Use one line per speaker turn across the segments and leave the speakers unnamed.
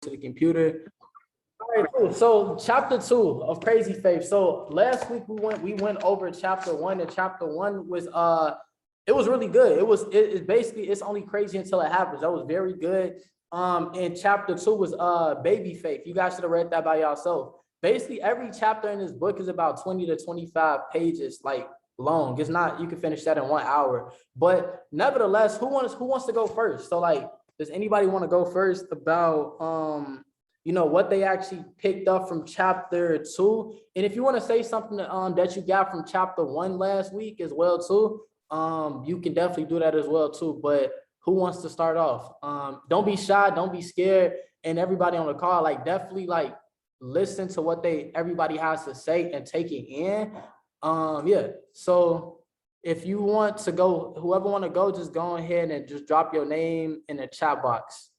to the computer. All right, cool. So chapter 2 of Crazy Faith. So last week we went over chapter 1, and chapter 1 was it was really good. It's basically it's only crazy until it happens. That was very good. And chapter 2 was baby faith. You guys should have read that by yourself. Basically, every chapter in this book is about 20 to 25 pages, like long. It's not, you can finish that in 1 hour. But nevertheless, who wants to go first? So like, does anybody want to go first about what they actually picked up from chapter 2? And if you want to say something that you got from chapter 1 last week as well too, you can definitely do that as well too. But who wants to start off? Don't be shy, don't be scared, and everybody on the call, like definitely like listen to what everybody has to say and take it in. Yeah. So if you want to go, whoever want to go, just go ahead and just drop your name in the chat box.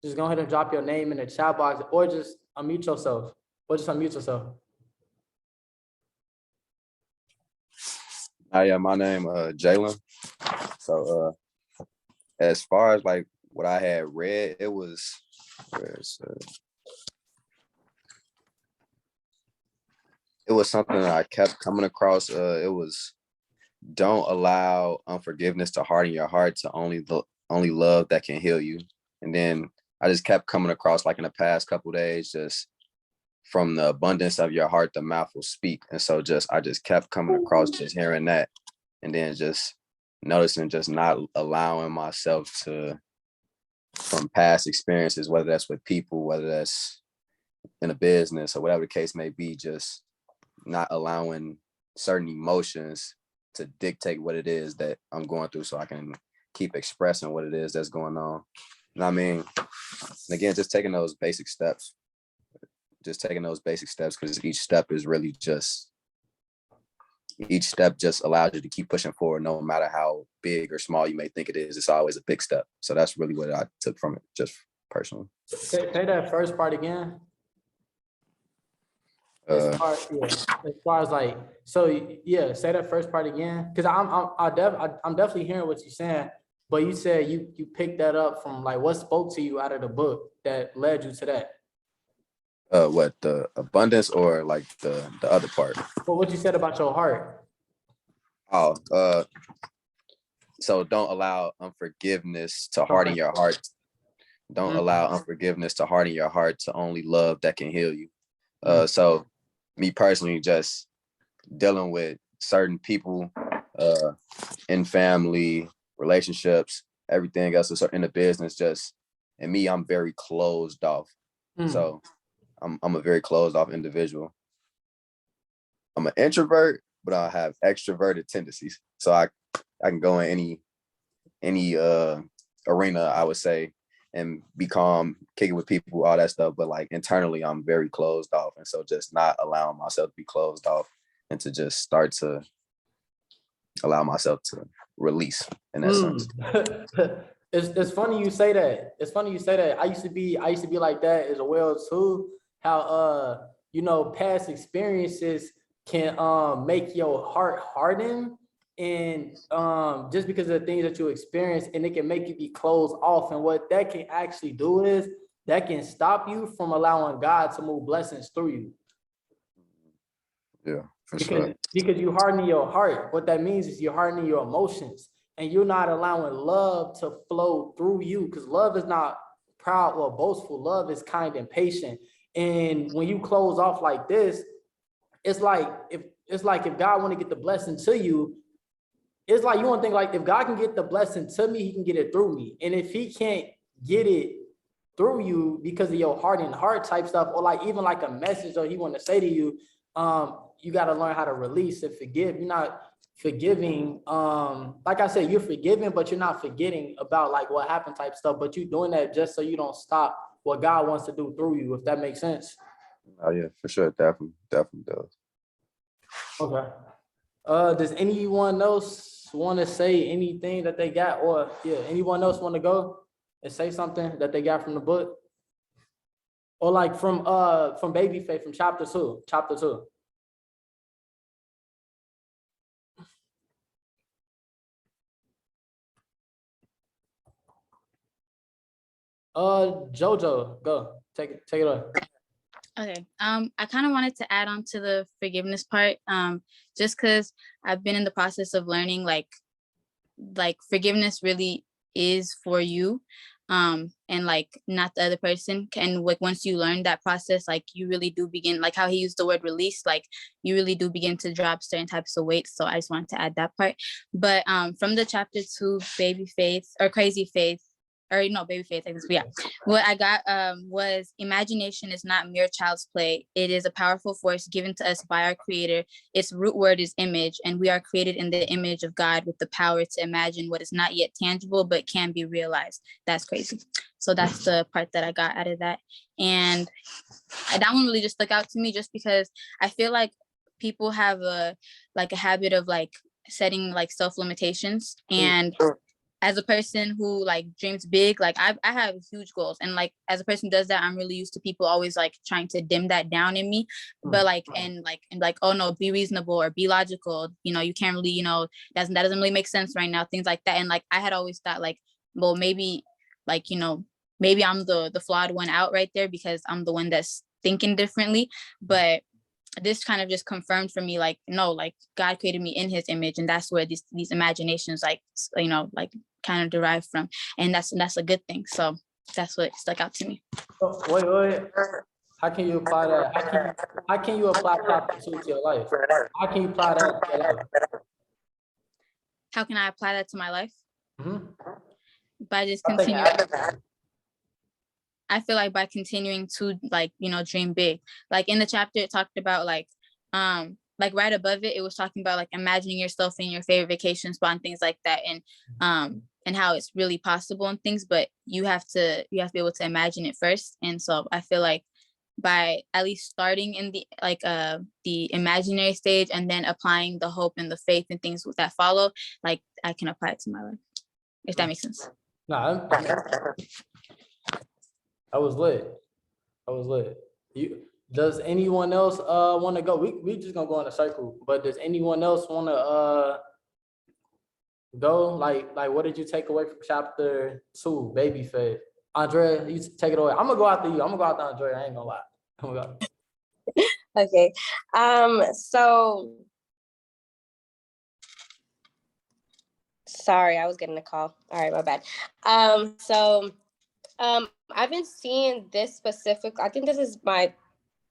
Just go ahead and drop your name in the chat box, or just unmute yourself.
Yeah, my name Jalen. So as far as like what I had read, it was something that I kept coming across. It was, don't allow unforgiveness to harden your heart to only love that can heal you. And then I just kept coming across, like in the past couple of days, just from the abundance of your heart, the mouth will speak. And so I just kept coming across, just hearing that, and then just noticing, just not allowing myself to, from past experiences, whether that's with people, whether that's in a business or whatever the case may be, just not allowing certain emotions to dictate what it is that I'm going through, so I can keep expressing what it is that's going on. And I mean, and again, just taking those basic steps, because each step just allows you to keep pushing forward, no matter how big or small you may think it is. It's always a big step. So that's really what I took from it, just personally.
Say that first part again. As far as like, so yeah, say that first part again, because I'm definitely hearing what you're saying, but you said you picked that up from like, what spoke to you out of the book that led you to that?
What, the abundance or like the other part?
Well, what you said about your heart.
Oh, so don't allow unforgiveness to harden your heart. Don't allow unforgiveness to harden your heart to only love that can heal you. So me personally, just dealing with certain people in family, relationships, everything else in the business, and me, I'm very closed off. So I'm a very closed off individual. I'm an introvert, but I have extroverted tendencies. So I can go in any arena, I would say, and be calm, kick it with people, all that stuff. But like internally, I'm very closed off. And so just not allowing myself to be closed off and to just start to allow myself to release in that sense.
It's funny you say that. I used to be like that as well too. How past experiences can make your heart harden, and just because of the things that you experience, and it can make you be closed off. And what that can actually do is that can stop you from allowing God to move blessings through you.
Yeah, for sure.
Because you harden your heart. What that means is you're hardening your emotions, and you're not allowing love to flow through you, because love is not proud or boastful. Love is kind and patient. And when you close off like this, it's like if God want to get the blessing to you, it's like you want to think like, if God can get the blessing to me, he can get it through me. And if he can't get it through you because of your heart and heart type stuff, or like even like a message or he want to say to you, you got to learn how to release and forgive. You're not forgiving. Like I said, you're forgiving, but you're not forgetting about like what happened type stuff, but you're doing that just so you don't stop what God wants to do through you, if that makes sense.
Oh yeah, for sure. Definitely does.
Okay. Does anyone else want to say anything that they got, or anyone else want to go and say something that they got from the book, or like from Baby Faith, from chapter 2? Jojo, go. Take it away.
Okay. I kind of wanted to add on to the forgiveness part. Just because I've been in the process of learning, like forgiveness really is for you, and like not the other person. And like once you learn that process, like you really do begin, like how he used the word release, like you really do begin to drop certain types of weight. So I just wanted to add that part. But from the chapter 2, baby faith or crazy faith, or no, baby faith, I guess. Yeah, what I got was imagination is not mere child's play. It is a powerful force given to us by our creator. Its root word is image, and we are created in the image of God with the power to imagine what is not yet tangible but can be realized. That's crazy. So that's the part that I got out of that. And that one really just stuck out to me just because I feel like people have a habit of like setting like self limitations. And as a person who like dreams big, like I have huge goals, and like as a person who does that, I'm really used to people always like trying to dim that down in me. But like and oh no, be reasonable or be logical, you can't really, that doesn't really make sense right now, things like that. And like I had always thought like, well, maybe like, maybe I'm the flawed one out right there because I'm the one that's thinking differently. But this kind of just confirmed for me, like, no, like God created me in his image, and that's where these imaginations like, like kind of derive from. And that's a good thing. So that's what stuck out to me.
Oh, wait. How can you apply that? How can you apply chapter 2 to your life? How can you apply that to your life?
How can I apply that to my life?
Mm-hmm.
By just continuing. I feel like by continuing to like, dream big. Like in the chapter, it talked about like right above it, it was talking about like imagining yourself in your favorite vacation spot and things like that. And how it's really possible and things, but you have to be able to imagine it first. And so I feel like by at least starting in the imaginary stage and then applying the hope and the faith and things that follow, like I can apply it to my life, if that makes sense.
Nah, I was lit. Does anyone else want to go? We just gonna go in a circle, but does anyone else want to go? Like what did you take away from chapter 2, baby faith? Andrea, you take it away. I'm gonna go after you. I'm gonna go after Andrea. I ain't gonna lie. I'm gonna go.
Okay. So sorry, I was getting a call. All right, my bad. I've been seeing this specific, I think this is my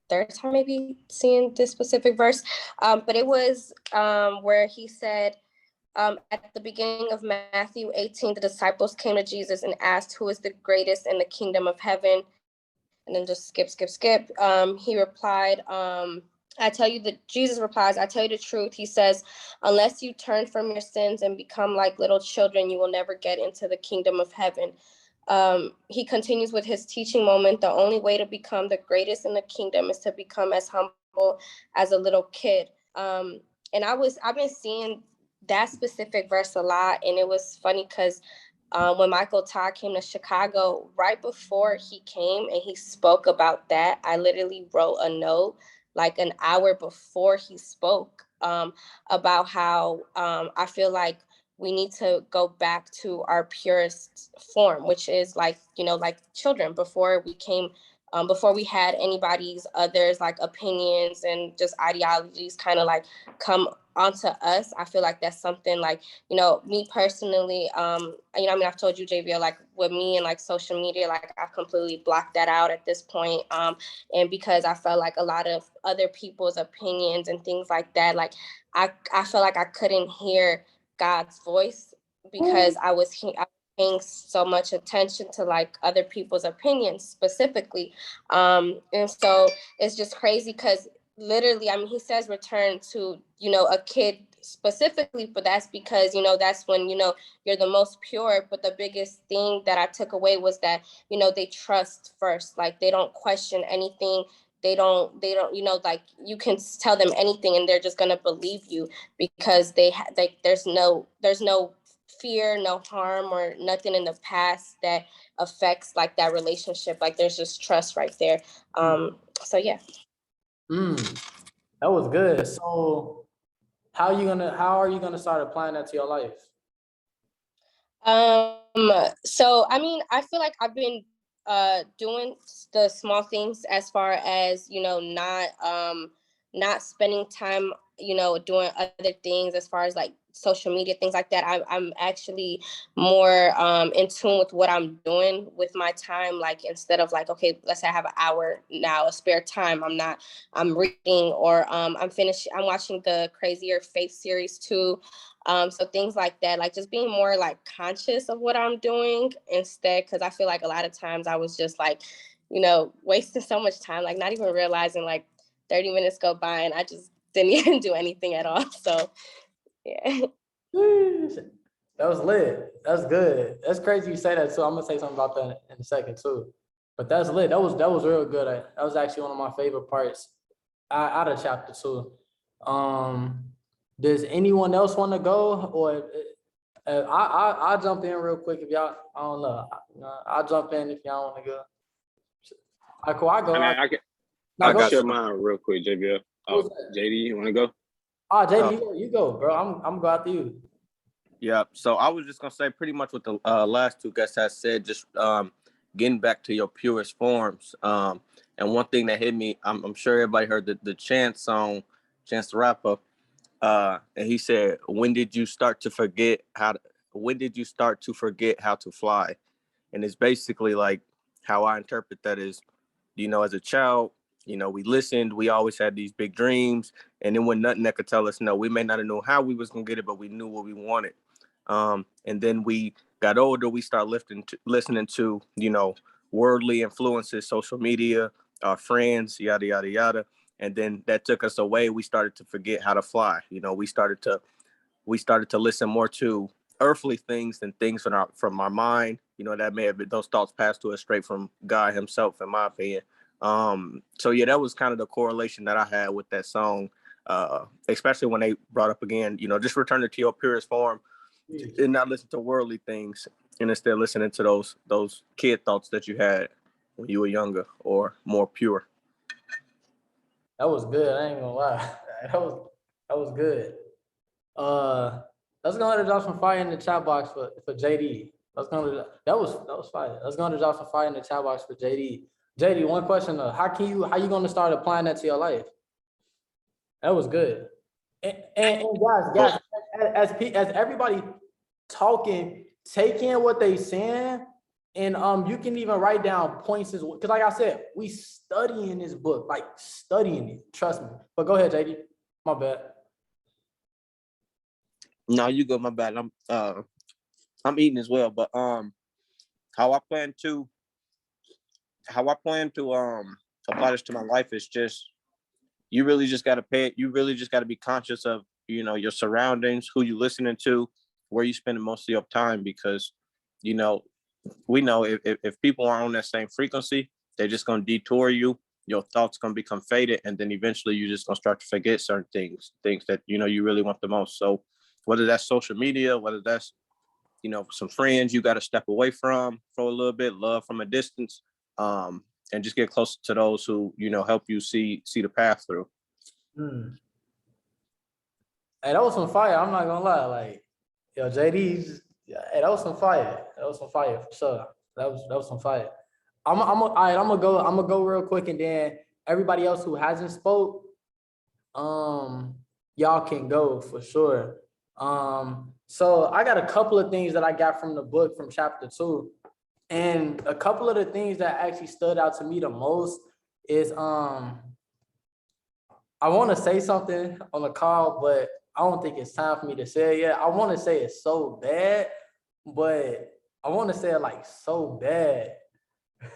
third time maybe seeing this specific verse. But it was where he said, at the beginning of Matthew 18, the disciples came to Jesus and asked, who is the greatest in the kingdom of heaven? And then just skip. He replied, Jesus replies, I tell you the truth. He says, unless you turn from your sins and become like little children, you will never get into the kingdom of heaven. He continues with his teaching moment. The only way to become the greatest in the kingdom is to become as humble as a little kid. And I've been seeing that specific verse a lot. And it was funny because when Michael Todd came to Chicago, right before he came and he spoke about that, I literally wrote a note like an hour before he spoke about how I feel like we need to go back to our purest form, which is like, like children before we had anybody's others like opinions and just ideologies kind of like come onto us. I feel like that's something like, me personally, I've told you, JVO, like with me and like social media, like I've completely blocked that out at this point. And because I felt like a lot of other people's opinions and things like that, like I felt like I couldn't hear God's voice because I was paying so much attention to like other people's opinions specifically. And so it's just crazy because literally, he says return to, a kid specifically, but that's because, that's when, you're the most pure. But the biggest thing that I took away was that, they trust first, like they don't question anything. They don't, like you can tell them anything and they're just going to believe you because there's no fear, no harm or nothing in the past that affects like that relationship. Like there's just trust right there. So yeah.
That was good. So how are you gonna start applying that to your life?
So I feel like I've been doing the small things as far as, not spending time, doing other things as far as like social media, things like that. I'm actually more in tune with what I'm doing with my time. Like, instead of like, okay, let's say I have an hour now, a spare time, I'm reading, or I'm watching the Crazier Faith series too. So things like that, like just being more like conscious of what I'm doing instead, because I feel like a lot of times I was just like, wasting so much time, like not even realizing like 30 minutes go by and I just didn't even do anything at all. So yeah.
That was lit. That's good. That's crazy you say that too. I'm gonna say something about that in a second too. But that's lit. That was real good. That was actually one of my favorite parts out of chapter 2. Does anyone else want to go, or I'll jump in real quick if y'all. I don't know. I'll jump in if y'all want to go. Cool. I go.
I mean,
No,
I
go.
can share mine real quick, JBL.
Who's
Oh,
that?
JD, you want to go?
JD, you go, bro. I'm gonna go after you.
Yeah, so I was just gonna say pretty much what the last two guests had said, just getting back to your purest forms. And one thing that hit me, I'm sure everybody heard the Chance song, Chance the Rapper. And he said, when did you start to forget how to fly? And it's basically like how I interpret that is, as a child, we listened, we always had these big dreams, and then when nothing that could tell us no, we may not have known how we was gonna get it, but we knew what we wanted. And then we got older, we start listening to, worldly influences, social media, our friends, yada, yada, yada. And then that took us away. We started to forget how to fly. We started to listen more to earthly things than things from our mind. That may have been, those thoughts passed to us straight from God himself, in my opinion. So yeah, that was kind of the correlation that I had with that song. Especially when they brought up again, just return it to your purest form and not listen to worldly things, and instead listening to those kid thoughts that you had when you were younger or more pure.
That was good. I ain't gonna lie. That was good. Let's go ahead and drop some fire in the chat box for JD. That was fire. Let's go ahead and drop some fire in the chat box for JD. JD, one question though. How you gonna start applying that to your life? That was good. And guys, as everybody talking, take in what they saying, and you can even write down points as well. Because like I said, we studying this book, like studying it. Trust me. But go ahead, JD. My bad.
No, you go. My bad. I'm eating as well, but how I plan to apply this to my life is just, you really just got to be conscious of your surroundings, who you listening to, where you spending most of your time, because we know if people are on that same frequency, they're just going to detour you. Your thoughts going to become faded, and then eventually you're just going to start to forget certain things that you really want the most. So whether that's social media, whether that's some friends you got to step away from for a little bit, love from a distance, and just get closer to those who help you see the path through.
Hey, that was some fire. I'm not gonna lie. Like, JD's. Hey, that was some fire. That was some fire for sure. That was some fire. All right, I'm gonna go real quick, and then everybody else who hasn't spoke, y'all can go for sure. So I got a couple of things that I got from the book from chapter 2. And a couple of the things that actually stood out to me the most is I want to say something on the call, but I don't think it's time for me to say it yet. I want to say it so bad, but I want to say it like so bad.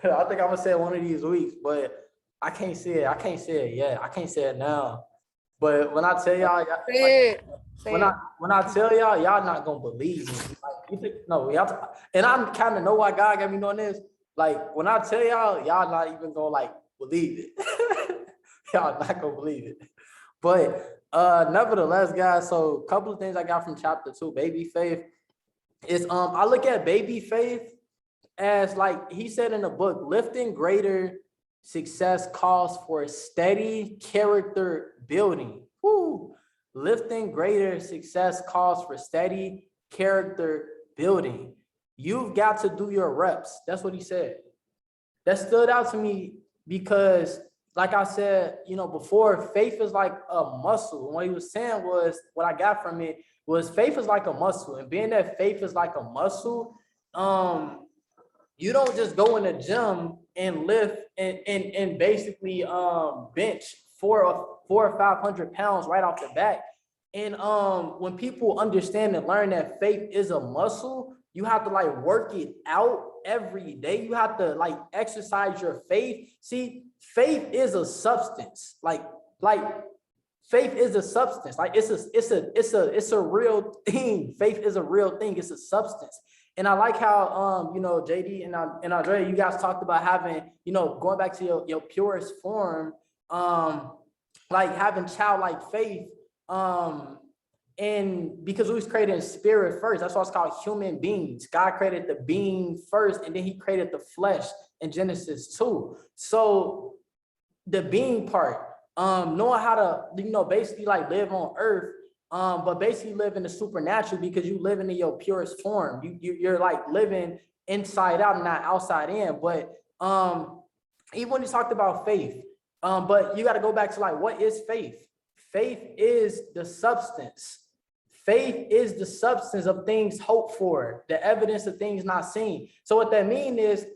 I think I'm gonna say it one of these weeks, but I can't say it. I can't say it yet. I can't say it now. But when I tell y'all, when I tell y'all, y'all not gonna believe me. Like, you think, no, y'all, and I kind of know why God got me doing this. Like, when I tell y'all, y'all not even gonna like believe it. Y'all not gonna believe it. But nevertheless, guys, so a couple of things I got from chapter 2, baby faith, is I look at baby faith as, like he said in the book, lifting greater success calls for steady character building. Woo. Lifting greater success calls for steady character building. You've got to do your reps. That's what he said. that stood out to me because, like I said, before, faith is like a muscle. And what he was saying was, what I got from it was faith is like a muscle. And being that faith is like a muscle, you don't just go in the gym and lift and basically bench 400 or 500 pounds right off the bat. And when people understand and learn that faith is a muscle, you have to like work it out every day. You have to like exercise your faith. See, faith is a substance. Like faith is a substance. Like it's a real thing. Faith is a real thing. It's a substance. And I like how JD and Andrea, you guys talked about having, going back to your purest form, like having childlike faith. And because we was created in spirit first, that's why it's called human beings. God created the being first, and then he created the flesh in Genesis 2. So the being part, knowing how to, basically like live on earth, but basically live in the supernatural because you living in your purest form. You're like living inside out and not outside in. But even when you talked about faith, but you got to go back to like, what is faith? Faith is the substance. Faith is the substance of things hoped for, the evidence of things not seen. So what that means is,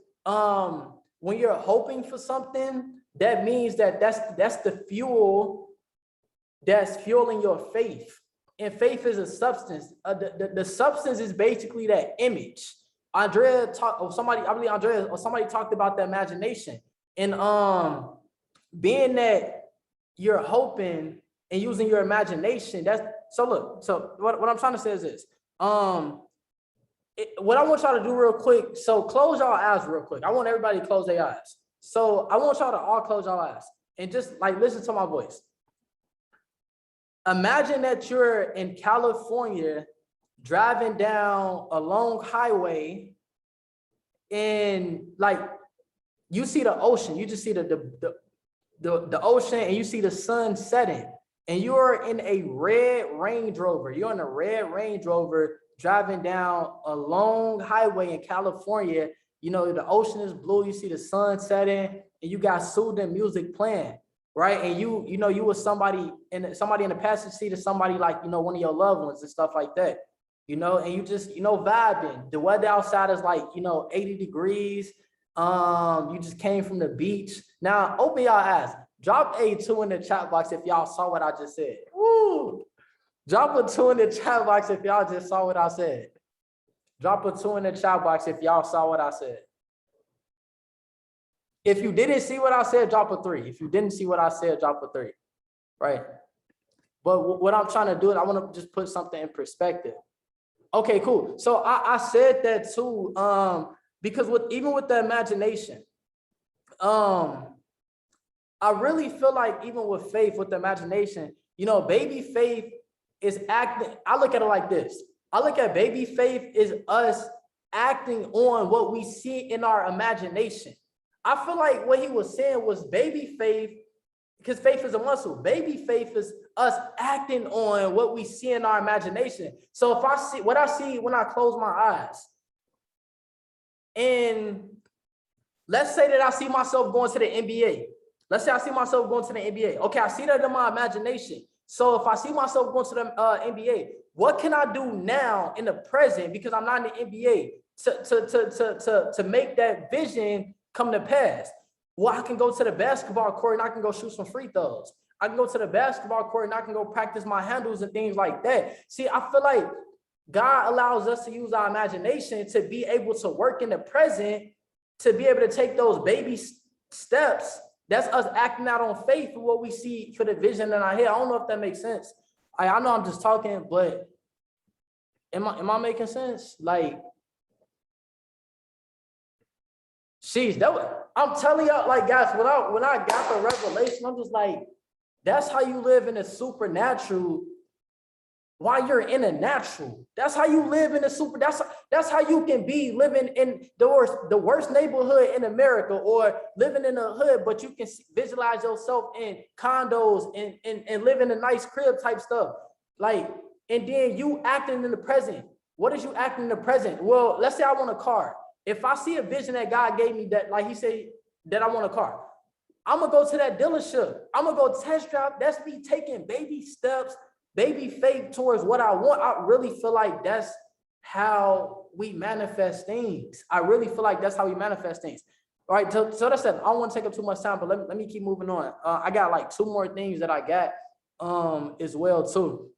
when you're hoping for something, that means that that's the fuel that's fueling your faith. And faith is a substance. The substance is basically that image. I believe Andrea or somebody talked about the imagination. And being that you're hoping and using your imagination, so what I'm trying to say is this. What I want y'all to do real quick, so close y'all eyes real quick. I want everybody to close their eyes. So I want y'all to all close y'all eyes and just like listen to my voice. Imagine that you're in California driving down a long highway and like you see the ocean, you just see the ocean and you see the sun setting, and you're in a red Range Rover. You're in a red Range Rover driving down a long highway in California. The ocean is blue, you see the sun setting, and you got soothing music playing, right? And you were somebody in the passenger seat of somebody like, one of your loved ones and stuff like that, and you just, vibing. The weather outside is like, 80 degrees. You just came from the beach. Now open your eyes. Drop a 2 in the chat box if y'all saw what I just said. Woo! Drop a 2 in the chat box if y'all just saw what I said. Drop a 2 in the chat box if y'all saw what I said. If you didn't see what I said, drop a 3. If you didn't see what I said, drop a 3. Right? But what I'm trying to do is I want to just put something in perspective. Okay, cool. So I said that too, because even with the imagination, I really feel like even with faith, with the imagination, baby faith is acting. I look at it like this. I look at baby faith is us acting on what we see in our imagination. I feel like what he was saying was baby faith, because faith is a muscle. Baby faith is us acting on what we see in our imagination. So if I see what I see when I close my eyes, and let's say that I see myself going to the NBA. Let's say I see myself going to the NBA. Okay, I see that in my imagination. So if I see myself going to the NBA, what can I do now in the present, because I'm not in the NBA, to make that vision come to pass? Well, I can go to the basketball court and I can go shoot some free throws. I can go to the basketball court and I can go practice my handles and things like that. See, I feel like God allows us to use our imagination to be able to work in the present, to be able to take those baby steps. That's us acting out on faith for what we see for the vision in our head. I don't know if that makes sense. I know I'm just talking, but am I making sense? Like, sheesh, I'm telling y'all, like, guys, when I got the revelation, I'm just like, that's how you live in the supernatural while you're in a natural. That's how you live in the super. That's how you can be living in the worst neighborhood in America, or living in a hood, but you can visualize yourself in condos and living a nice crib type stuff. Like, and then you acting in the present. What is you acting in the present? Well, let's say I want a car. If I see a vision that God gave me, that like he said, that I want a car. I'm gonna go to that dealership. I'm gonna go test drive. That's me taking baby steps, baby faith towards what I want. I really feel like that's how we manifest things. I really feel like that's how we manifest things. All right, so that's it. I don't want to take up too much time, but let me keep moving on. I got like 2 more things that I got as well too.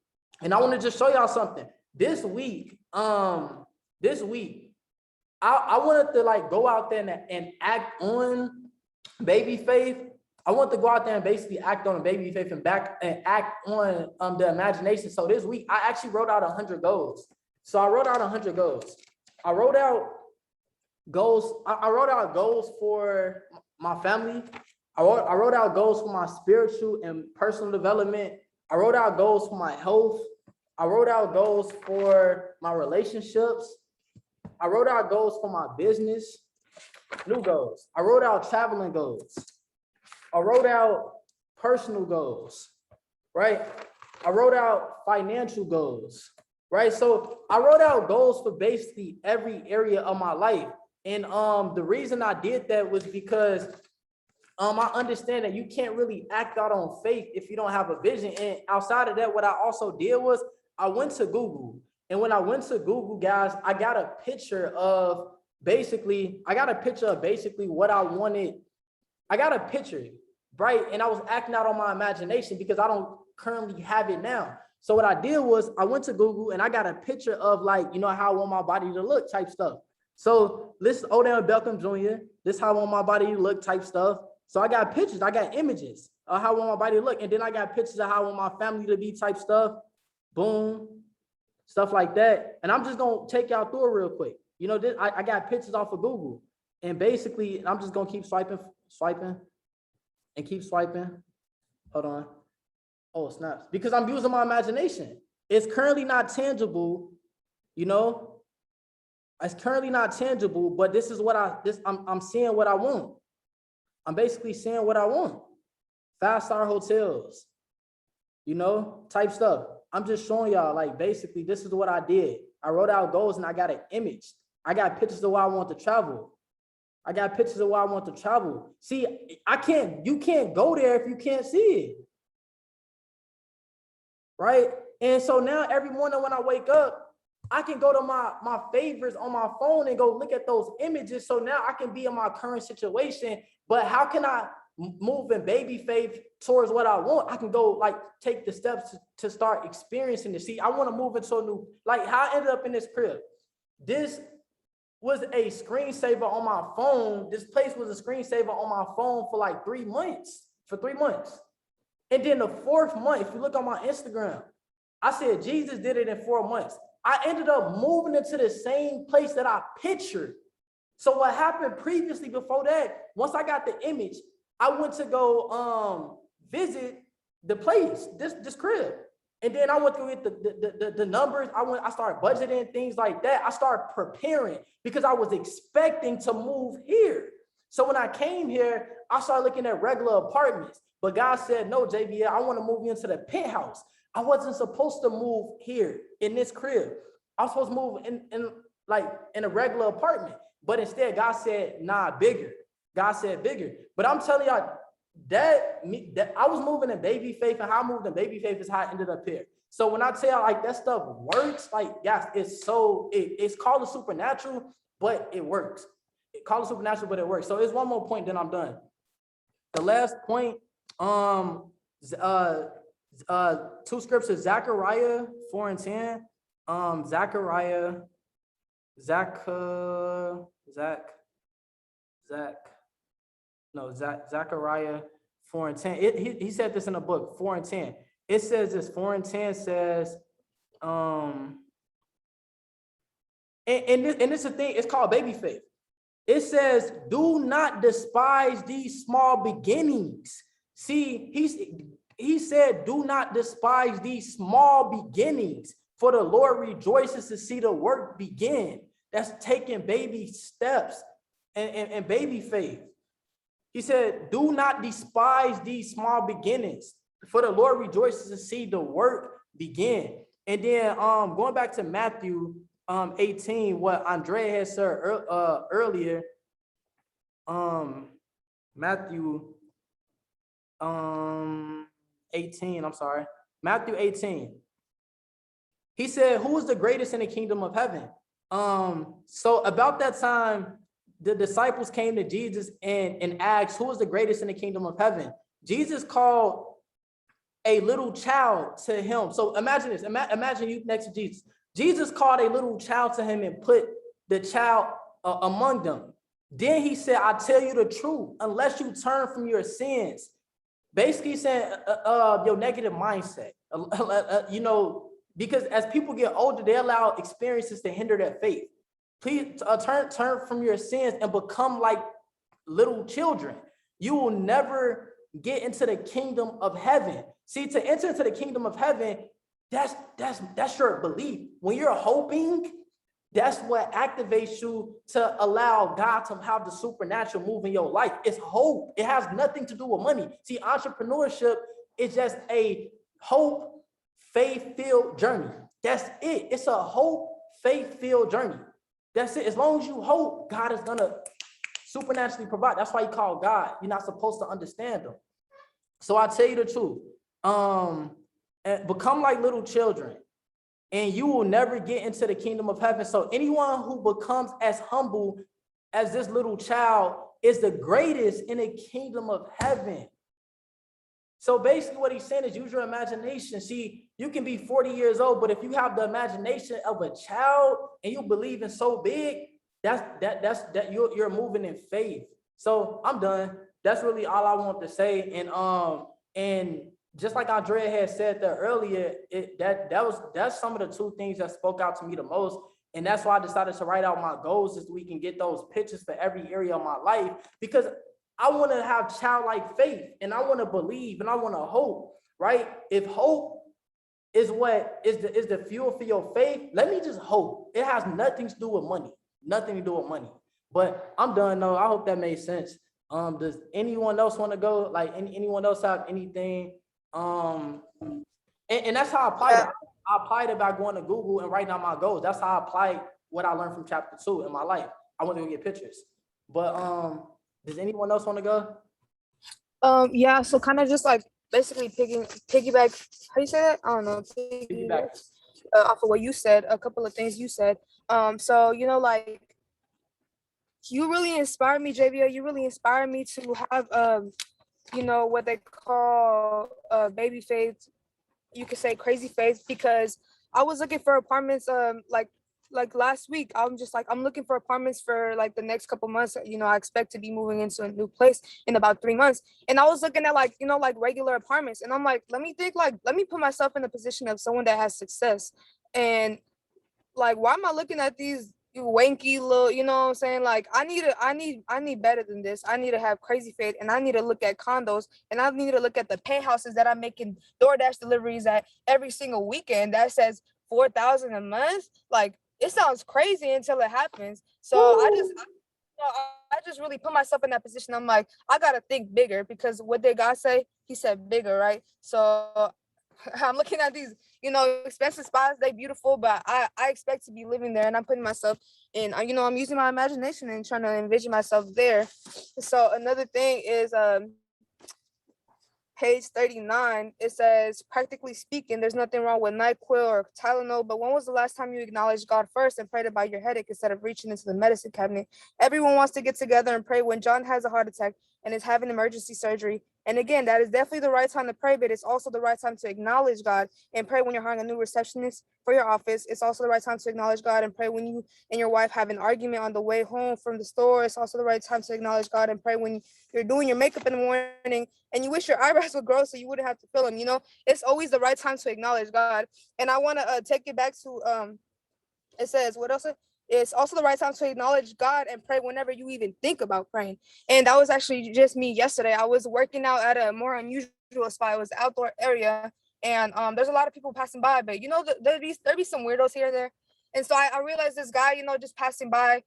And I want to just show y'all something. This week, I wanted to like go out there and act on baby faith. I want to go out there and basically act on a baby faith and act on the imagination. So this week I actually wrote out 100 goals. So I wrote out 100 goals. I wrote out goals for my family. I wrote out goals for my spiritual and personal development. I wrote out goals for my health. I wrote out goals for my relationships. I wrote out goals for my business, new goals. I wrote out traveling goals. I wrote out personal goals, right? I wrote out financial goals, right? So I wrote out goals for basically every area of my life. And the reason I did that was because I understand that you can't really act out on faith if you don't have a vision. And outside of that, what I also did was I went to Google. And when I went to Google, guys, I got a picture of basically what I wanted. I got a picture, right? And I was acting out on my imagination because I don't currently have it now. So what I did was I went to Google and I got a picture of like, you know, how I want my body to look type stuff. So this is Odell Beckham Jr. This is how I want my body to look type stuff. So I got pictures, I got images of how I want my body to look. And then I got pictures of how I want my family to be type stuff. Boom, stuff like that. And I'm just gonna take y'all through it real quick. You know, I got pictures off of Google. And basically, I'm just gonna keep swiping, and keep swiping. Hold on. Oh, snaps. Because I'm using my imagination. It's currently not tangible, you know. It's currently not tangible, but this is what I'm seeing what I want. I'm basically seeing what I want. 5-star hotels, you know, type stuff. I'm just showing y'all, like, basically, this is what I did. I wrote out goals and I got an image. I got pictures of where I want to travel. See, you can't go there if you can't see it. Right? And so now every morning when I wake up, I can go to my favorites on my phone and go look at those images. So now I can be in my current situation, but how can I move in baby faith towards what I want? I can go like take the steps to start experiencing this. See, I want to move into a new, like how I ended up in this crib. This was a screensaver on my phone. This place was a screensaver on my phone for like 3 months, And then the 4th month, if you look on my Instagram, I said, Jesus did it in 4 months. I ended up moving into the same place that I pictured. So what happened previously before that, once I got the image, I went to go visit the place, this crib. And then I went through the numbers. I started budgeting, things like that. I started preparing because I was expecting to move here. So when I came here, I started looking at regular apartments. But God said, no, JBL, I want to move you into the penthouse. I wasn't supposed to move here in this crib. I was supposed to move in a regular apartment. But instead, God said, nah, bigger. God said bigger. But I'm telling y'all, that I was moving in baby faith, and how I moved in baby faith is how I ended up here. So when I tell y'all like that stuff works, like guys, it's called the supernatural, but it works. It called it supernatural, but it works. So it's one more point, then I'm done. The last point, 2 scriptures, Zechariah 4:10, Zechariah 4:10. He said this in a book, 4:10. It says this, 4:10 says, and this is the thing, it's called baby faith. It says, do not despise these small beginnings. See, he said, do not despise these small beginnings, for the Lord rejoices to see the work begin. That's taking baby steps and baby faith. He said, do not despise these small beginnings, for the Lord rejoices to see the work begin. And then going back to Matthew 18, what Andrea had said earlier, Matthew 18, I'm sorry. Matthew 18. He said, who is the greatest in the kingdom of heaven? So about that time, the disciples came to Jesus and asked, who is the greatest in the kingdom of heaven? Jesus called a little child to him. So imagine this, imagine you next to Jesus. Jesus called a little child to him and put the child among them. Then he said, I tell you the truth, unless you turn from your sins. Basically saying your negative mindset, you know, because as people get older, they allow experiences to hinder their faith. Please turn from your sins and become like little children. You will never get into the kingdom of heaven. See, to enter into the kingdom of heaven, that's your belief. When you're hoping, that's what activates you to allow God to have the supernatural move in your life. It's hope. It has nothing to do with money. See, entrepreneurship is just a hope, faith-filled journey. That's it. It's a hope, faith-filled journey. That's it. As long as you hope, God is gonna supernaturally provide. That's why he called God. You're not supposed to understand him. So I tell you the truth. And become like little children, and you will never get into the kingdom of heaven. So anyone who becomes as humble as this little child is the greatest in the kingdom of heaven. So basically what he's saying is use your imagination. See, you can be 40 years old, but if you have the imagination of a child and you believe in so big, you're moving in faith. So I'm done. That's really all I want to say. And just like Andrea had said there earlier, that's some of the two things that spoke out to me the most. And that's why I decided to write out my goals, is we can get those pictures for every area of my life, because I want to have childlike faith, and I want to believe, and I want to hope, right? If hope is what is the fuel for your faith, let me just hope. It has nothing to do with money, nothing to do with money. But I'm done though. I hope that made sense. Does anyone else want to go? Like anyone else have anything? And that's how I applied it. I applied it by going to Google and writing out my goals. That's how I applied what I learned from chapter 2 in my life. I went to go get pictures. But does anyone else want to go?
Yeah, so kind of just like basically piggyback, how do you say that? I don't know.
Piggyback.
Off of what you said, a couple of things you said. So you know, like, you really inspired me, JVO. You really inspired me to have you know, what they call baby faith. You could say crazy faith, because I was looking for apartments like last week. I'm just like, I'm looking for apartments for like the next couple months. You know, I expect to be moving into a new place in about 3 months. And I was looking at like, you know, like regular apartments. And I'm like, let me put myself in the position of someone that has success. And like, why am I looking at these wanky little, you know what I'm saying? Like, I need better than this. I need to have crazy faith, and I need to look at condos, and I need to look at the penthouses that I'm making DoorDash deliveries at every single weekend that says 4,000 a month. Like, it sounds crazy until it happens. So I just really put myself in that position. I'm like, I gotta think bigger, because what did God say? He said bigger, right? So I'm looking at these, you know, expensive spots. They beautiful, but I expect to be living there, and I'm putting myself in, you know, I'm using my imagination and trying to envision myself there. So another thing is page 39, it says, practically speaking, there's nothing wrong with NyQuil or Tylenol, but when was the last time you acknowledged God first and prayed about your headache instead of reaching into the medicine cabinet? Everyone wants to get together and pray when John has a heart attack and is having emergency surgery. And again, that is definitely the right time to pray, but it's also the right time to acknowledge God and pray when you're hiring a new receptionist for your office. It's also the right time to acknowledge God and pray when you and your wife have an argument on the way home from the store. It's also the right time to acknowledge God and pray when you're doing your makeup in the morning and you wish your eyebrows would grow so you wouldn't have to fill them. You know, it's always the right time to acknowledge God. And I want to take it back to, it says, what else? It's also the right time to acknowledge God and pray whenever you even think about praying. And that was actually just me yesterday. I was working out at a more unusual spot. It was an outdoor area. And there's a lot of people passing by, but you know, there be some weirdos here and there. And so I realized this guy, you know, just passing by.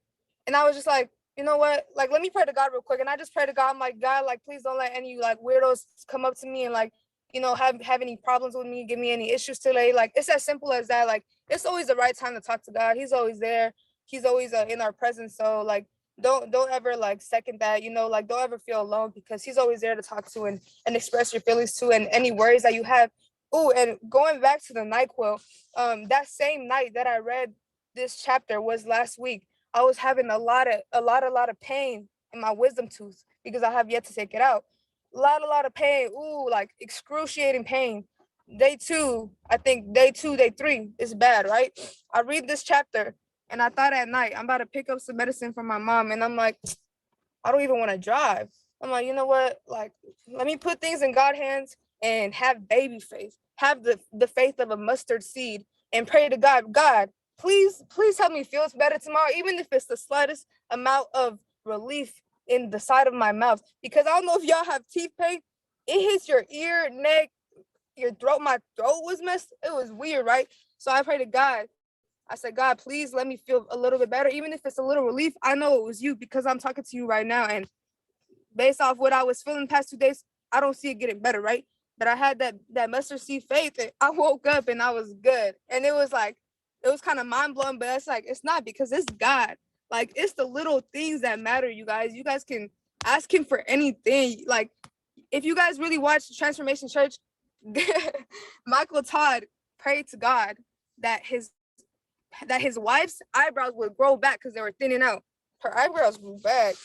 And I was just like, you know what? Like, let me pray to God real quick. And I just pray to God. I'm like, God, like, please don't let any like weirdos come up to me and like, you know, have any problems with me, give me any issues today. Like, it's as simple as that. Like, it's always the right time to talk to God. He's always there. He's always in our presence. So like, don't ever like second that, like don't ever feel alone, because he's always there to talk to and express your feelings to, and any worries that you have. Oh, and going back to the NyQuil, that same night that I read this chapter was last week. I was having a lot of pain in my wisdom tooth because I have yet to take it out. A lot of pain. Ooh, like excruciating pain. Day 2, I think day 2, day 3 is bad, right? I read this chapter and I thought at night I'm about to pick up some medicine from my mom, and I'm like, I don't even want to drive. I'm like, you know what? Like, let me put things in God's hands and have baby faith, have the faith of a mustard seed, and pray to God. God, please help me feel better tomorrow, even if it's the slightest amount of relief in the side of my mouth. Because I don't know if y'all have teeth pain. It hits your ear, neck, your throat. My throat was messed. It was weird, right? So I pray to God. I said, God, please let me feel a little bit better, even if it's a little relief. I know it was you because I'm talking to you right now. And based off what I was feeling the past 2 days, I don't see it getting better, right? But I had that mustard seed faith, and I woke up and I was good. And it was kind of mind blowing, but it's like, it's not, because it's God. Like, it's the little things that matter, you guys. You guys can ask him for anything. Like, if you guys really watch Transformation Church, Michael Todd prayed to God that his wife's eyebrows would grow back because they were thinning out. Her eyebrows grew back.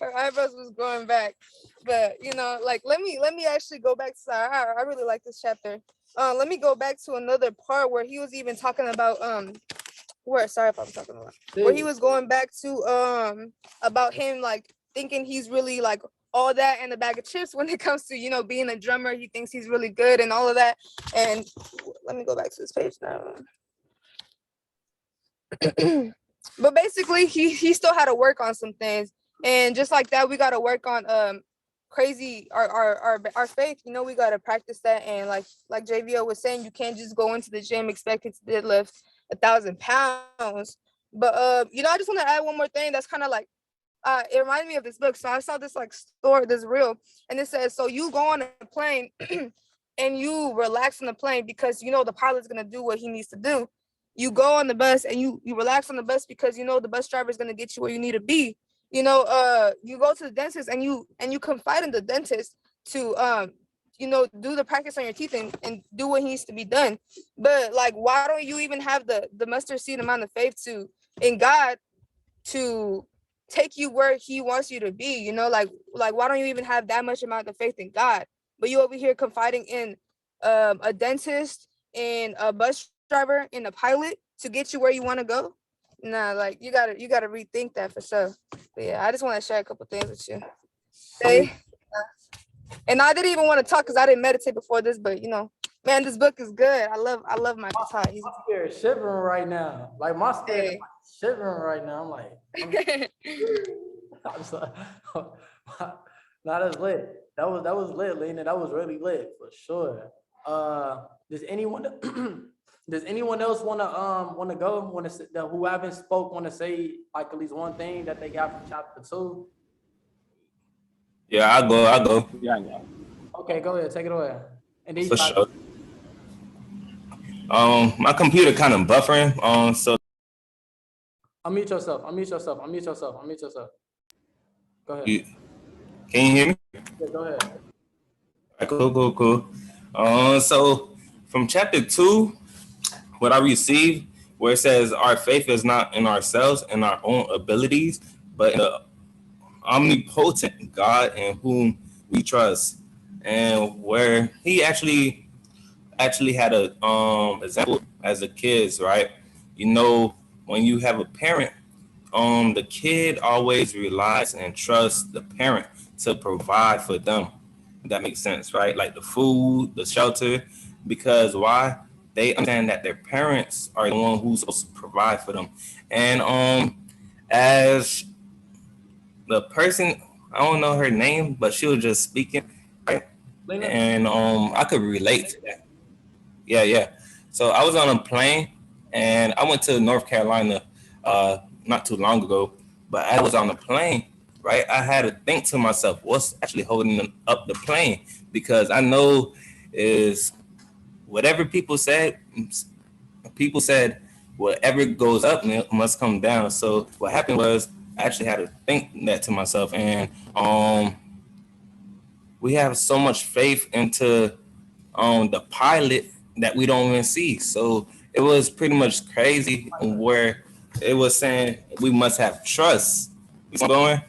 Her eyebrows was growing back. But like, let me actually go back to I really like this chapter. Let me go back to another part where he was even talking about sorry if I'm talking a lot. Where he was going back to about him like thinking he's really like all that in a bag of chips when it comes to being a drummer. He thinks he's really good and all of that. And let me go back to this page now. But basically he still had to work on some things, and just like that we got to work on crazy our faith. We got to practice that. And like JVO was saying, you can't just go into the gym expecting to deadlift 1,000 pounds. But I just want to add one more thing that's kind of like it reminded me of this book. So I saw this like story, this reel, and it says, so you go on a plane and you relax on the plane because the pilot's gonna do what he needs to do. You go on the bus and you relax on the bus because the bus driver is gonna get you where you need to be. You go to the dentist and you confide in the dentist to do the practice on your teeth and do what needs to be done. But like, why don't you even have the mustard seed amount of faith in God to take you where he wants you to be? Like why don't you even have that much amount of faith in God? But you over here confiding in a dentist, in a bus driver, in a pilot to get you where you want to go. Nah, like you gotta rethink that for sure. But yeah, I just want to share a couple things with you. And I didn't even want to talk because I didn't meditate before this, but man, this book is good. I love my Todd.
My spirit shivering right now. Like my spirit is like shivering right now. I'm like, not as lit. That was lit, Lena. That was really lit for sure. Does anyone else wanna go? Who haven't spoke want to say like at least one thing that they got from chapter 2?
Yeah, I'll go.
Yeah, yeah.
Okay, go ahead, take it away. And then
For sure. My computer kind of buffering. So
unmute yourself. Go ahead.
Can you hear me?
Yeah, go ahead.
Cool. So from chapter 2, what I received, where it says our faith is not in ourselves and our own abilities, but in the omnipotent God in whom we trust, and where he actually had a example as a kids, right? When you have a parent, the kid always relies and trusts the parent to provide for them. That makes sense, right? Like the food, the shelter, because why? They understand that their parents are the one who's supposed to provide for them. And as the person, I don't know her name, but she was just speaking, right?
Lena?
And I could relate to that. Yeah. So I was on a plane and I went to North Carolina not too long ago, but I was on the plane, right? I had to think to myself, what's actually holding up the plane? Because I know is whatever people said, whatever goes up must come down. So what happened was I actually had to think that to myself, and we have so much faith into the pilot that we don't even see. So it was pretty much crazy where it was saying we must have trust. You see where I'm going?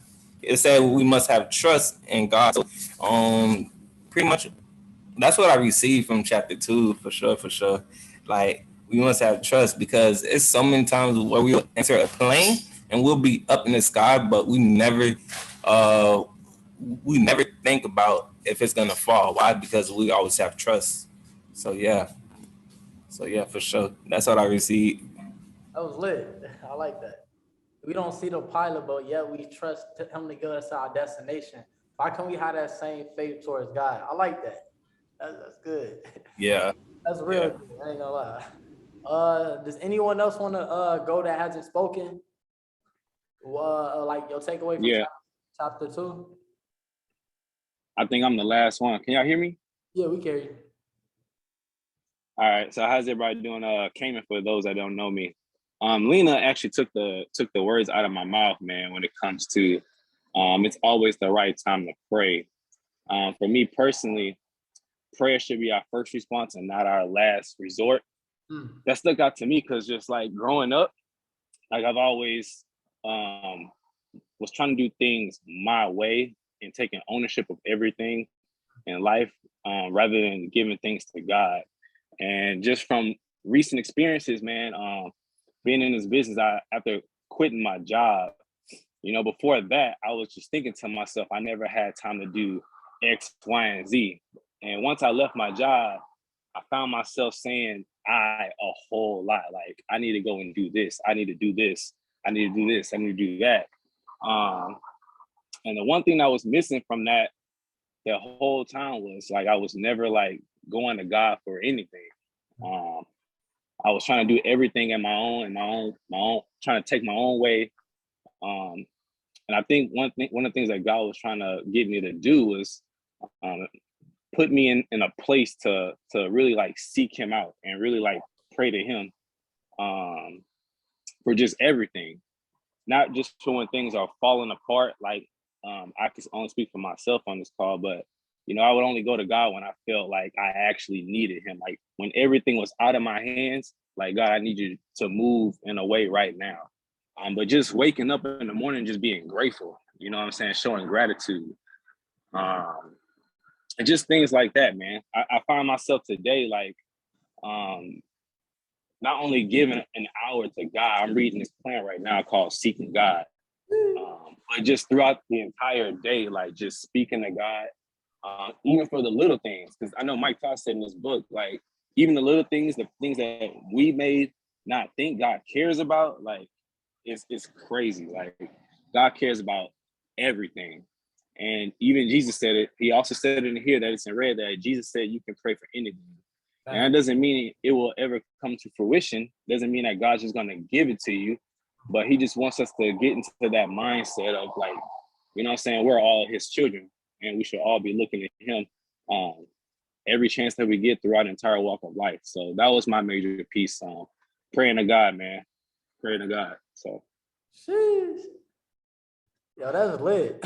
It said we must have trust in God. So pretty much that's what I received from chapter 2 for sure, for sure. Like we must have trust because it's so many times where we will enter a plane and we'll be up in the sky, but we never think about if it's gonna fall. Why? Because we always have trust. So yeah. So yeah, for sure. That's what I received.
That was lit. I like that. We don't see the pilot, but yet we trust him to get us to our destination. Why can't we have that same faith towards God? I like that. That's good.
Yeah.
That's real
Yeah.
good. I ain't gonna lie. Does anyone else want to go that hasn't spoken? Like your takeaway from
Yeah,
chapter 2?
I think I'm the last one. Can y'all hear me?
Yeah, we carry you.
All right. So how's everybody doing? Cayman, for those that don't know me. Lena actually took the words out of my mouth, man, when it comes to it's always the right time to pray. For me personally, prayer should be our first response and not our last resort. That stuck out to me because just like growing up, like I've always was trying to do things my way and taking ownership of everything in life, rather than giving things to God. And just from recent experiences, man, being in this business, after quitting my job, before that, I was just thinking to myself, I never had time to do X, Y, and Z. And once I left my job, I found myself saying a whole lot. Like, I need to go and do this. I need to do this. I need to do this. I need to do that. And the one thing that was missing from that the whole time was like, I was never like going to God for anything. I was trying to do everything in my own, trying to take my own way. And I think one of the things that God was trying to get me to do was put me in a place to really like seek him out and really like pray to him for just everything, not just for when things are falling apart. Like I can only speak for myself on this call, but I would only go to God when I felt like I actually needed him. Like when everything was out of my hands, like, God, I need you to move in a way right now. But just waking up in the morning, just being grateful, you know what I'm saying? Showing gratitude. And just things like that, man. I find myself today, like, not only giving an hour to God, I'm reading this plan right now called Seeking God. But just throughout the entire day, like just speaking to God, even for the little things. Because I know Mike Todd said in this book, like, even the little things, the things that we may not think God cares about, like, it's crazy. Like, God cares about everything. And even Jesus said it. He also said it in here that it's in red that Jesus said you can pray for anything. And that doesn't mean it will ever come to fruition. Doesn't mean that God's just going to give it to you. But he just wants us to get into that mindset of like, you know what I'm saying? We're all his children and we should all be looking at him every chance that we get throughout the entire walk of life. So that was my major piece. Praying to God, man. Praying to God. So.
Sheesh. Yo, that's lit.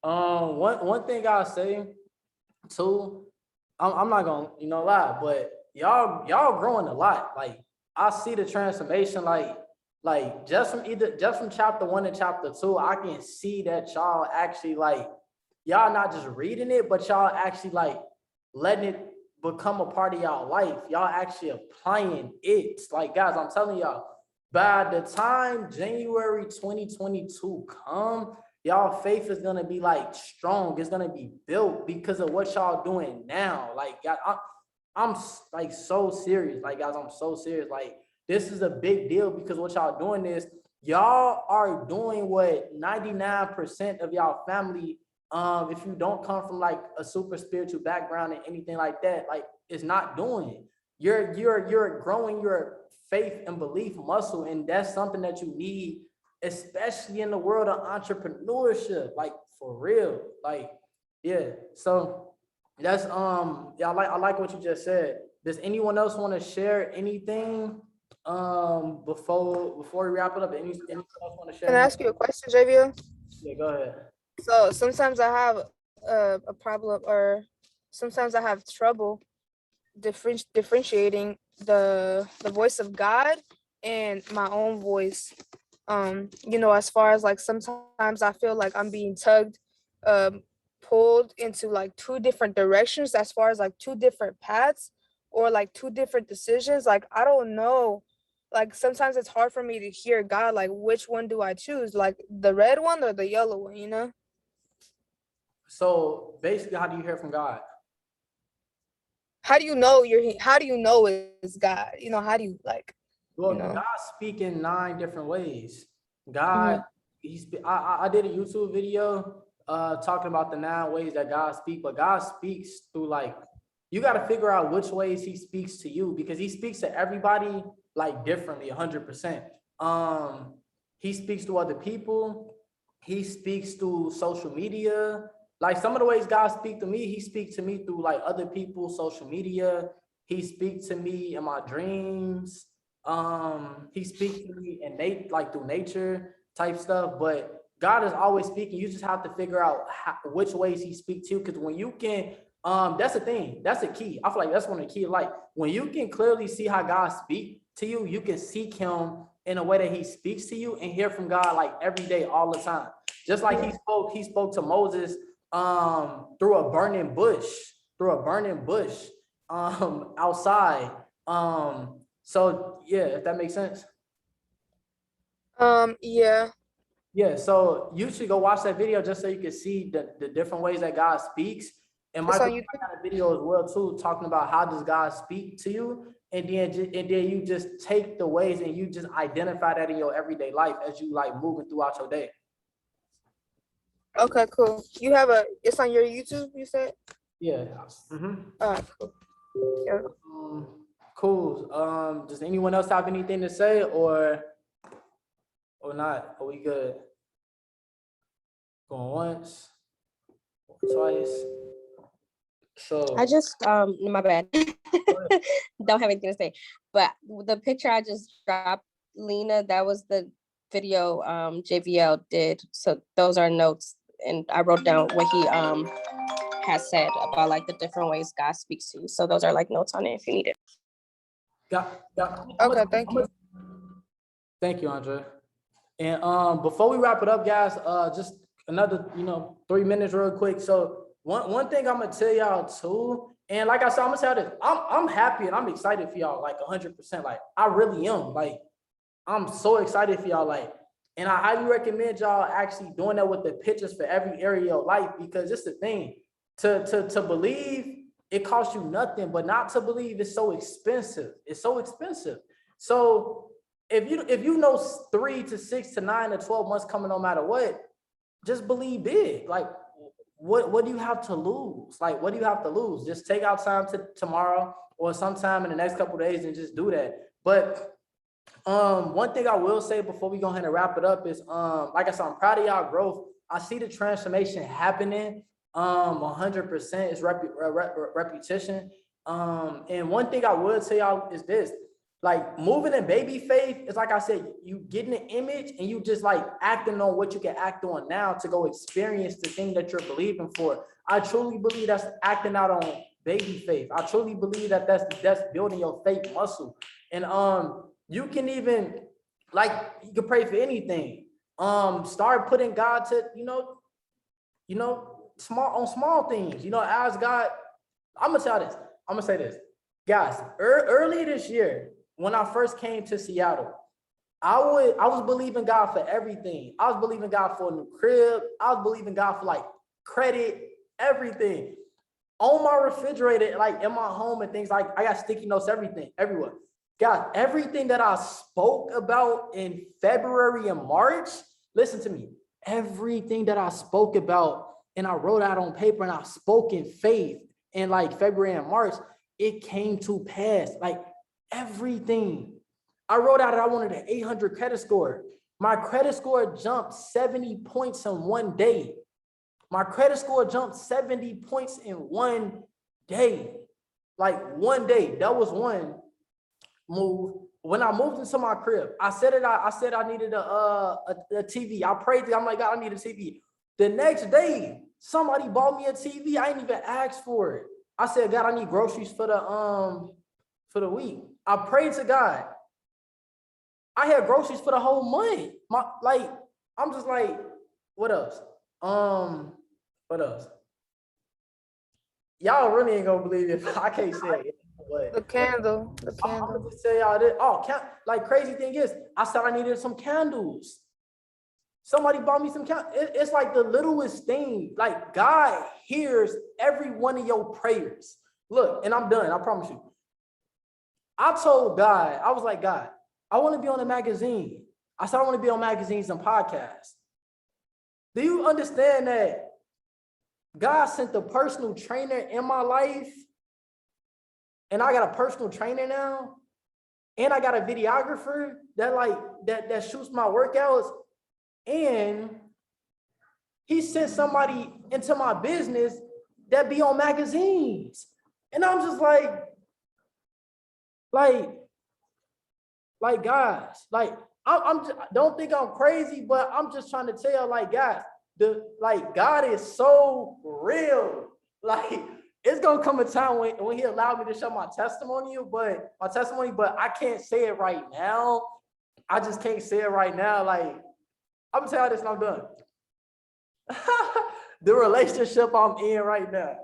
One thing I'll say too, I'm not gonna lie, but y'all growing a lot. Like I see the transformation, like just from chapter 1 to chapter 2, I can see that y'all actually like y'all not just reading it, but y'all actually like letting it become a part of y'all life. Y'all actually applying it. Like guys, I'm telling y'all, by the time January 2022 come, y'all faith is gonna be like strong. It's gonna be built because of what y'all doing now. Like, God, I'm like so serious. Like, guys, I'm so serious. Like, this is a big deal because what y'all doing is y'all are doing what 99% of y'all family, if you don't come from like a super spiritual background and anything like that, like, is not doing. You're growing your faith and belief muscle, and that's something that you need, especially in the world of entrepreneurship, like for real. Like, yeah. So that's yeah, I like what you just said. Does anyone else want to share anything before we wrap it up, anything else want to share?
Can I ask you a question, JVO?
Yeah, go ahead.
So sometimes I have a problem, or sometimes I have trouble differentiating the voice of God and my own voice. As far as like sometimes I feel like I'm being pulled into like two different directions, as far as like two different paths or like two different decisions. Like I don't know. Like sometimes it's hard for me to hear God. Like which one do I choose? Like the red one or the yellow one?
So basically, how do you hear from God?
How do you know how do you know it's God? How do you like,
Well, God speak in 9 different ways. God,
Mhm.
I did a YouTube video talking about the 9 ways that God speaks, but God speaks through like, you got to figure out which ways he speaks to you, because he speaks to everybody like differently, 100%. He speaks to other people. He speaks through social media. Like some of the ways God speaks to me, he speaks to me through like other people, social media. He speaks to me in my dreams. He speaks to me in like through nature type stuff, but God is always speaking. You just have to figure out which ways he speaks to you. Because when you can, that's the thing. That's the key. I feel like that's one of the key. Like when you can clearly see how God speaks to you, you can seek him in a way that he speaks to you and hear from God like every day, all the time. Just like he spoke to Moses through a burning bush, outside. So yeah, if that makes sense.
Yeah.
Yeah, so you should go watch that video just so you can see the different ways that God speaks. And
It's on
Michael
YouTube.
got a video as well too, talking about how does God speak to you, and then you just take the ways and you just identify that in your everyday life as you like moving throughout your day.
Okay, cool. It's on your YouTube, you said?
Yeah.
Cool. Yeah.
Cool. Does anyone else have anything to say or not? Are we good? Going once, twice. So
I just my bad. Don't have anything to say. But the picture I just dropped, Lena, that was the video JVL did. So those are notes, and I wrote down what he has said about like the different ways God speaks to you. So those are like notes on it if you need it.
Okay, thank you.
Thank you, Andre. And before we wrap it up, guys, just another 3 minutes real quick. So one thing I'm gonna tell y'all too, and like I said, I'm gonna tell this. I'm happy and I'm excited for y'all, like 100%. Like I really am. Like I'm so excited for y'all. Like, and I highly recommend y'all actually doing that with the pictures for every area of your life, because it's the thing. To believe it costs you nothing, but not to believe it's so expensive. It's so expensive. So if you know 3 to 6 to 9 to 12 months coming no matter what, just believe big. Like what do you have to lose? Like what do you have to lose? Just take out time tomorrow or sometime in the next couple of days and just do that. But one thing I will say before we go ahead and wrap it up is like I said, I'm proud of y'all growth. I see the transformation happening 100%. It's repetition. And one thing I would say y'all is this: like moving in baby faith is, like I said, you getting an image and you just like acting on what you can act on now to go experience the thing that you're believing for. I truly believe that's acting out on baby faith. I truly believe that that's building your faith muscle. And you can even, like, you can pray for anything. Start putting God to small things. Ask God. I'm gonna say this, guys. Early this year, when I first came to Seattle, I was believing God for everything. I was believing God for a new crib. I was believing God for like credit, everything. On my refrigerator, like in my home and things, like I got sticky notes, everything, everywhere. Guys, everything that I spoke about in February and March, listen to me. Everything that I spoke about and I wrote out on paper and I spoke in faith in like February and March, it came to pass. Like everything. I wrote out that I wanted an 800 credit score. My credit score jumped 70 points in one day. My credit score jumped 70 points in one day. Like one day. That was one move. when I moved into my crib, I said I needed a TV. I prayed to, I'm like, God, I need a TV. The next day, somebody bought me a TV. I didn't even ask for it. I said, God, I need groceries for the week. I prayed to God. I had groceries for the whole month. I'm just like, what else? What else? Y'all really ain't gonna believe it. I can't say it. But
The candle.
I'm gonna just tell y'all this. Oh, like crazy thing is, I said I needed some candles. Somebody bought me some candles. It's like the littlest thing. Like God hears every one of your prayers. Look, and I'm done. I promise you. I told God, I was like, God, I want to be on a magazine. I said I want to be on magazines and podcasts. Do you understand that God sent the personal trainer in my life? And I got a personal trainer now, and I got a videographer that shoots my workouts, and he sent somebody into my business that be on magazines. And I'm just like guys, like I'm just, don't think I'm crazy, but I'm just trying to tell, like, guys, God is so real. Like, it's gonna come a time when he allowed me to show my testimony, but I can't say it right now. I just can't say it right now. Like, I'm gonna tell you this and I'm done. The relationship I'm in right now.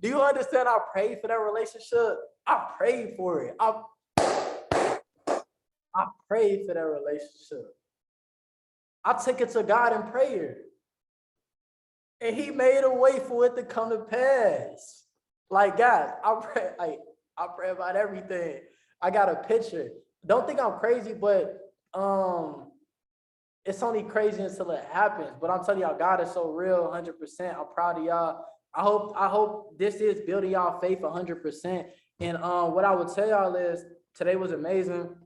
Do you understand? I prayed for that relationship. I prayed for it. I prayed for that relationship. I took it to God in prayer. And he made a way for it to come to pass. Like, guys, I pray about everything. I got a picture. Don't think I'm crazy, but it's only crazy until it happens. But I'm telling y'all, God is so real, 100%. I'm proud of y'all. I hope this is building y'all faith 100%. And what I would tell y'all is today was amazing.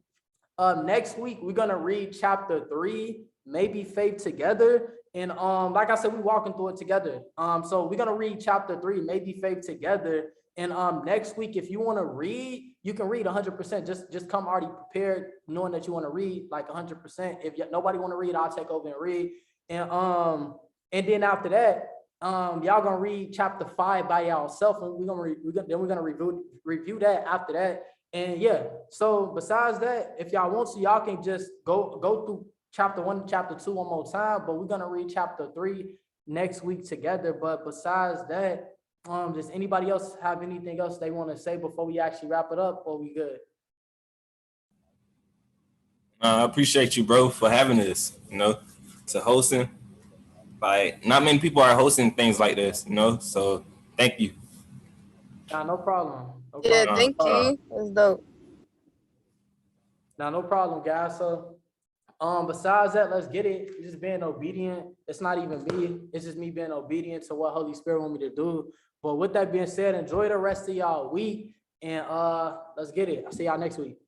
Next week we're gonna read chapter 3, maybe faith together. And like I said, we're walking through it together. So we're gonna read chapter 3, maybe faith together. And next week, if you want to read, you can read 100%. Just come already prepared, knowing that you want to read like 100%. If nobody want to read, I'll take over and read. And then after that, y'all gonna read chapter 5 by yourself, and we're gonna review that after that. And yeah, so besides that, if y'all want to, y'all can just go through chapter 1, chapter 2 one more time, but we're gonna read chapter 3 next week together. But besides that, does anybody else have anything else they want to say before we actually wrap it up, or we good?
I appreciate you, bro, for having this, to hosting. Like, not many people are hosting things like this, so thank you.
Nah, no problem.
Yeah, thank you. That's dope.
Nah, no problem, guys. So besides that, let's get it. Just being obedient. It's not even me. It's just me being obedient to what Holy Spirit want me to do. But with that being said, enjoy the rest of y'all week, and let's get it. I'll see y'all next week.